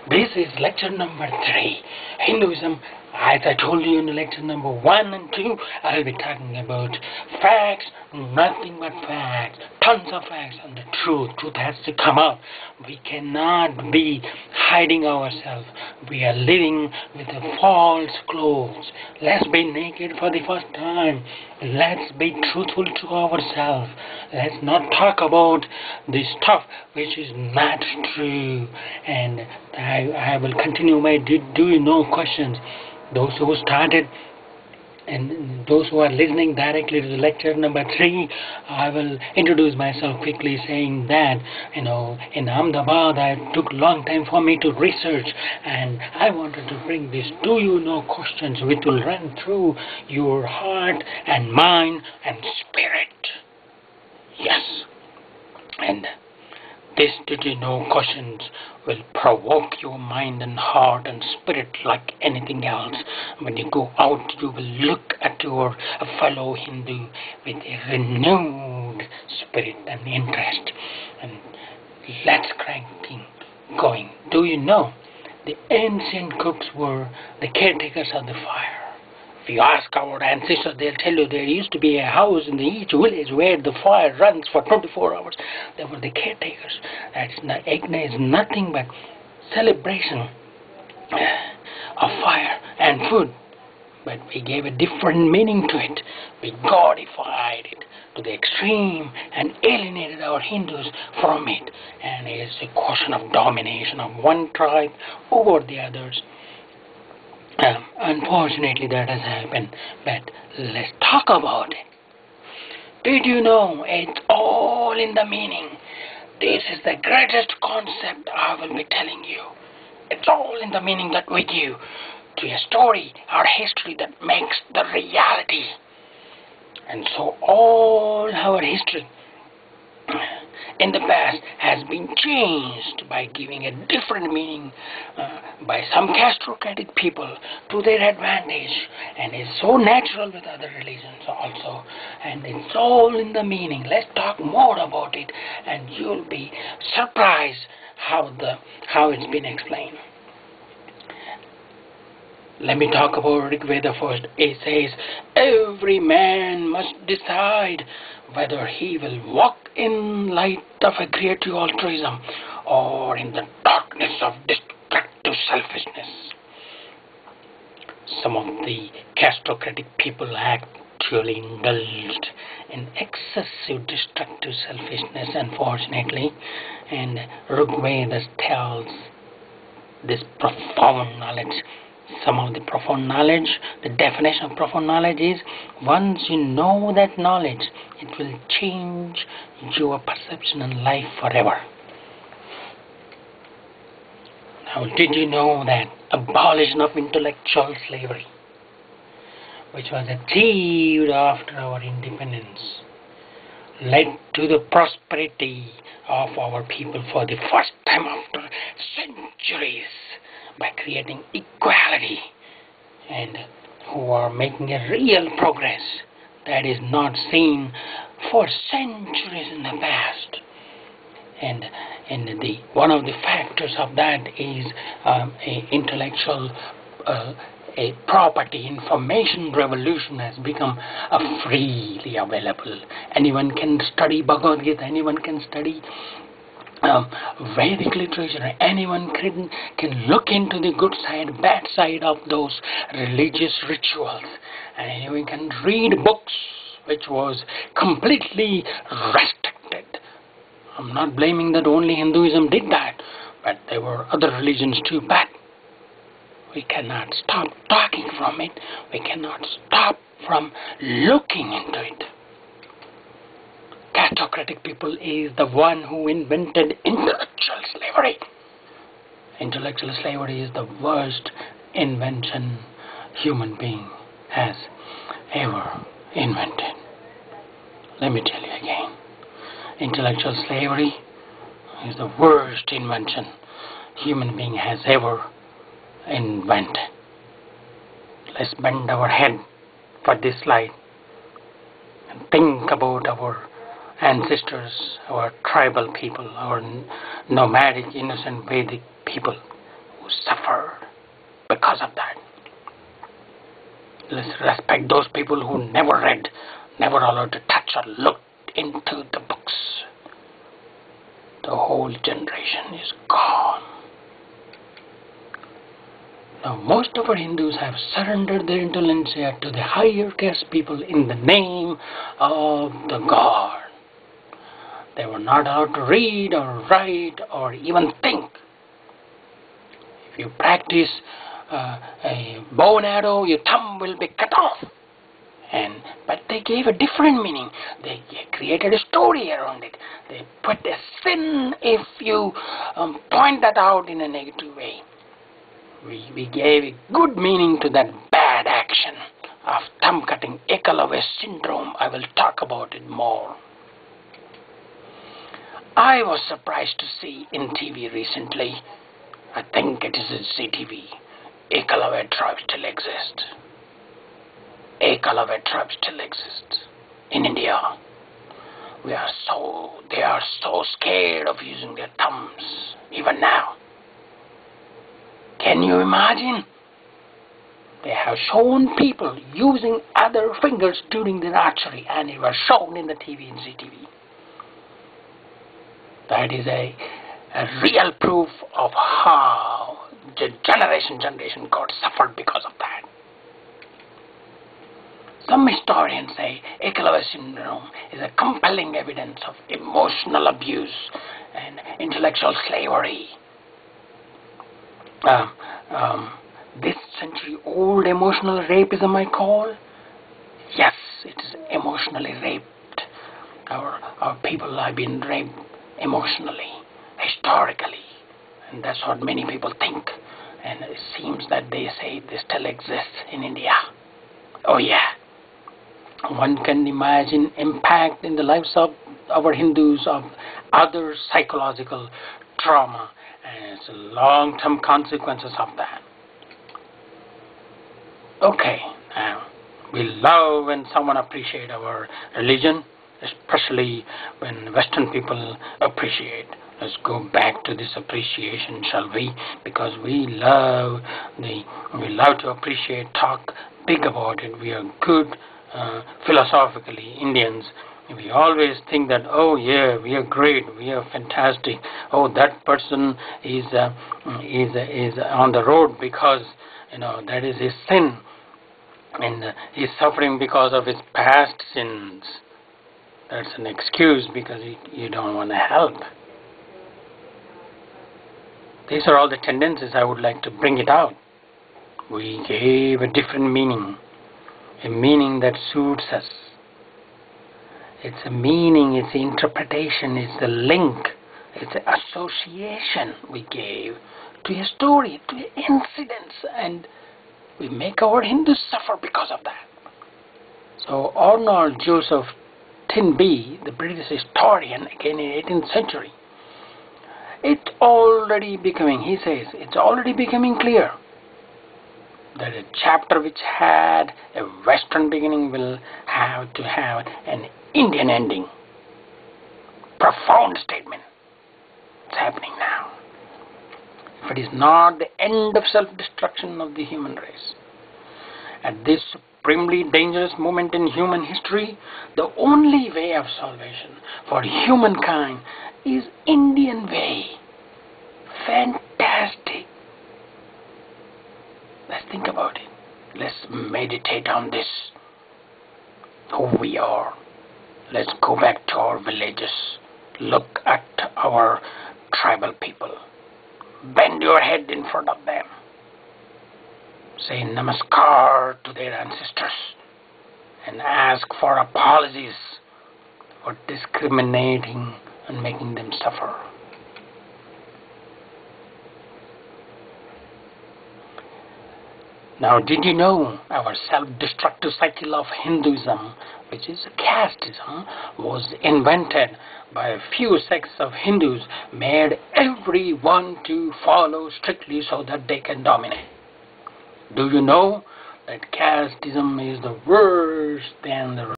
This is lecture number 3, Hinduism. As I told you in the lecture number 1 and 2, I'll be talking about facts, nothing but facts, tons of facts, and the truth. Truth has to come out. We cannot be hiding ourselves. We are living with a false clothes. Let's be naked for the first time. Let's be truthful to ourselves. Let's not talk about the stuff which is not true. And I will continue my do you know questions. Those who started and those who are listening directly to the lecture number 3, I will introduce myself quickly, saying that in Ahmedabad it took a long time for me to research, and I wanted to bring these do you know questions which will run through your heart and mind and spirit. Yes, and this did you know questions will provoke your mind and heart and spirit like anything else. When you go out, you will look at your fellow Hindu with a renewed spirit and interest. And let's cranking going. Do you know the ancient cooks were the caretakers of the fire? If you ask our ancestors, they'll tell you there used to be a house in each village where the fire runs for 24 hours. They were the caretakers. Yajna is nothing but celebration of fire and food. But we gave a different meaning to it. We godified it to the extreme and alienated our Hindus from it. And it is a question of domination of one tribe over the others. Unfortunately, that has happened, but let's talk about it. Did you know it's all in the meaning? This is the greatest concept I will be telling you. It's all in the meaning that we give to a story or history that makes the reality. And so all our history in the past has been changed by giving a different meaning by some castrocratic people to their advantage, and it's so natural with other religions also, and it's all in the meaning. Let's talk more about it, and you'll be surprised how it's been explained. Let me talk about Rig Veda first. It says, every man must decide whether he will walk in light of a creative altruism or in the darkness of destructive selfishness. Some of the castrocratic people actually indulged in excessive destructive selfishness, unfortunately, and Rig Veda tells this profound knowledge. Some of the profound knowledge, the definition of profound knowledge is, once you know that knowledge, it will change your perception in life forever. Now, did you know that abolition of intellectual slavery, which was achieved after our independence, led to the prosperity of our people for the first time after centuries, by creating equality, and who are making a real progress that is not seen for centuries in the past. And one of the factors of that is a intellectual a property information revolution has become freely available. Anyone can study Bhagavad Gita, anyone can study Vedic literature. Anyone can look into the good side, bad side of those religious rituals, and anyone can read books which was completely restricted. I'm not blaming that only Hinduism did that, but there were other religions too. But we cannot stop talking from it. We cannot stop from looking into it. Castrocratic people is the one who invented intellectual slavery. Intellectual slavery is the worst invention human being has ever invented. Let me tell you again. Intellectual slavery is the worst invention human being has ever invented. Let's bend our head for this slide and think about our ancestors, our tribal people, our nomadic, innocent Vedic people suffered because of that. Let's respect those people who never read, never allowed to touch or look into the books. The whole generation is gone. Now, most of our Hindus have surrendered their intelligentsia to the higher caste people in the name of the God. They were not allowed to read or write or even think. If you practice a bow and arrow, your thumb will be cut off. But they gave a different meaning. They created a story around it. They put a sin if you point that out in a negative way. We gave a good meaning to that bad action of thumb cutting, Eklavya syndrome. I will talk about it more. I was surprised to see in TV recently, I think it is in CTV, Eklavya tribe still exists. Eklavya tribe still exists in India. They are so scared of using their thumbs, even now. Can you imagine? They have shown people using other fingers during their archery, and it was shown in the TV and CTV. That is a real proof of how the generation got suffered because of that. Some historians say Eklavya syndrome is a compelling evidence of emotional abuse and intellectual slavery. This century-old emotional rapism, I call. Yes, it is emotionally raped. Our people have been raped emotionally, historically, and that's what many people think. And it seems that they say this still exists in India. Oh yeah. One can imagine impact in the lives of our Hindus of other psychological trauma, and it's long-term consequences of that. Okay, now we love when someone appreciates our religion, especially when Western people appreciate. Let's go back to this appreciation, shall we? Because we love to appreciate, talk big about it. We are good philosophically Indians. We always think that, oh yeah, we are great, we are fantastic. Oh, that person is on the road because that is his sin, and he's suffering because of his past sins. That's an excuse because you don't want to help. These are all the tendencies I would like to bring it out. We gave a different meaning, a meaning that suits us. It's a meaning, it's the interpretation, it's the link, it's the association we gave to a story, to incidents, and we make our Hindus suffer because of that. So Arnold Joseph Tinby, the British historian, again in 18th century, he says, it's already becoming clear that a chapter which had a Western beginning will have to have an Indian ending. Profound statement. It's happening now. If it is not the end of self-destruction of the human race, at this supremely dangerous moment in human history, the only way of salvation for humankind is Indian way. Fantastic. Let's think about it. Let's meditate on this. Who we are. Let's go back to our villages. Look at our tribal people. Bend your head in front of them. Say namaskar to their ancestors and ask for apologies for discriminating and making them suffer. Now, did you know our self-destructive cycle of Hinduism, which is casteism, was invented by a few sects of Hindus, made everyone to follow strictly so that they can dominate? Do you know that casteism is the worse than the